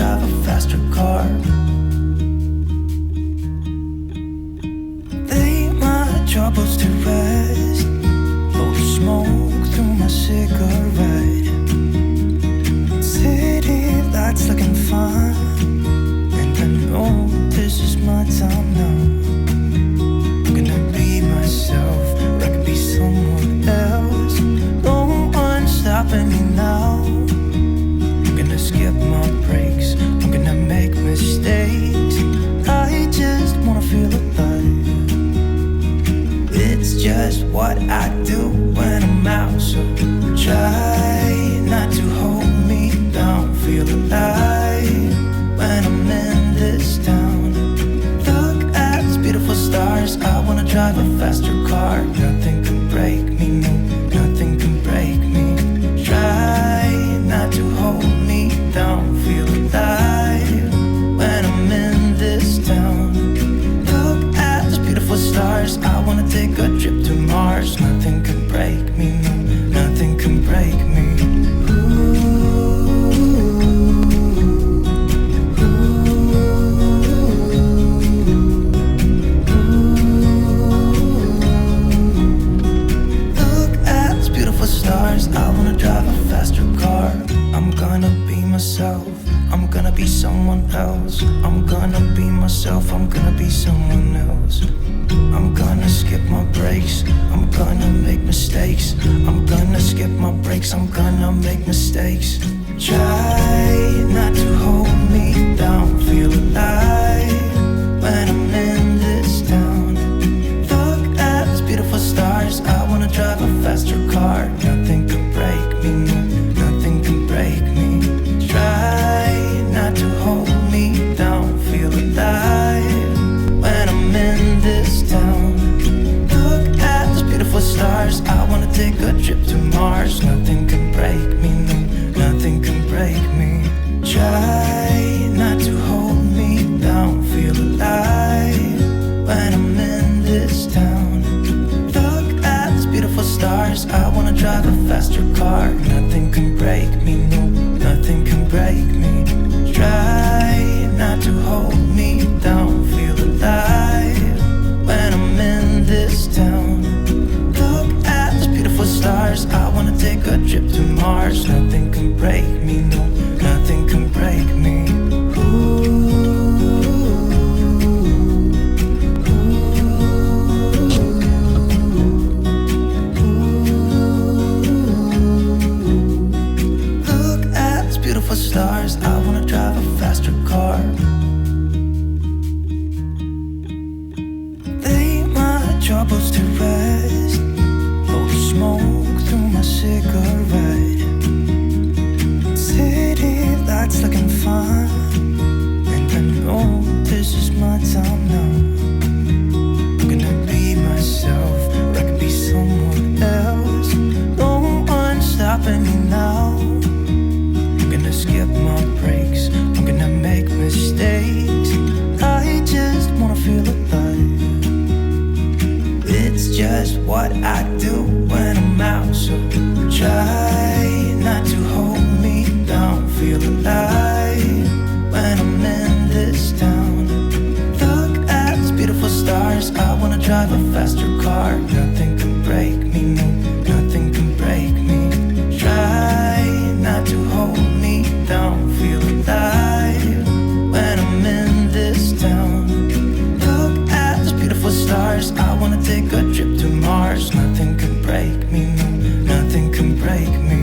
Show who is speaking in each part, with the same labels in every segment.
Speaker 1: drive a faster car. Lay my troubles to rest, blow the smoke through my cigarette. City lights looking fine, and I know this is my time now. I'm gonna be myself, or I could be someone else. No one's stopping me now. I'm gonna skip my breaks, I'm gonna make mistakes. I just wanna feel alive. It's just what I do when I'm out, so try not to hold me down. Feel alive when I'm in this town. Look at these beautiful stars, I wanna drive a faster car. Nothing can break me, no, nothing can break me. Try not to hold me down. Feel alive when I'm in this town. Look at these beautiful stars, I wanna take a trip to Mars. Nothing can break me, no, nothing can break me. I wanna drive a faster car. I'm gonna be myself, I'm gonna be someone else. I'm gonna be myself, I'm gonna be someone else. I'm gonna skip my breaks, I'm gonna make mistakes. I'm gonna skip my breaks, I'm gonna make mistakes. Try not to hold me down. Feel alive when I'm in this town. Look at these beautiful stars, I wanna drive a faster car. Nothing can break me, no, nothing can break me. Try not to hold me down. Feel alive when I'm in this town. Look at these beautiful stars, I wanna take a trip to Mars. Nothing can break me, no, nothing can break me. Try not to hold me down. Feel alive when I'm in this town. Look at these beautiful stars, I wanna drive a faster car. Nothing can break me, no, nothing can break me. Try not to hold me down. Feel alive when I'm in this town. Look at these beautiful stars, I wanna take a trip to Mars. Nothing can break me, no, nothing can break me. Stars, I wanna drive a faster car. Lay my troubles to rest, blow the smoke through my cigarette. City lights looking fine, and I know this is my time now. I'm gonna be myself, or I could be someone else. No one's stopping me now. Skip my breaks, I'm gonna make mistakes. I just wanna feel alive. It's just what I do when I'm out, so try not to hold me down. Feel alive when I'm in this town. Look at these beautiful stars, I wanna drive a faster car. Nothing can break me, no, nothing can break me. Try not to hold me down. Feel alive when I'm in this town. Look at these beautiful stars, I wanna take a trip to Mars. Nothing can break me, no, nothing can break me.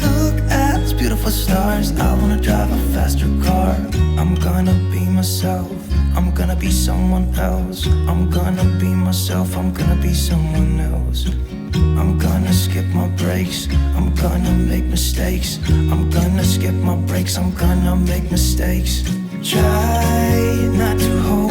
Speaker 1: Look at these beautiful stars, I wanna drive a faster car. I'm gonna be myself, I'm gonna be someone else. I'm gonna be myself, I'm gonna be someone else. I'm gonna skip my breaks, I'm gonna make mistakes. I'm gonna skip my breaks, I'm gonna make mistakes. Try not to hold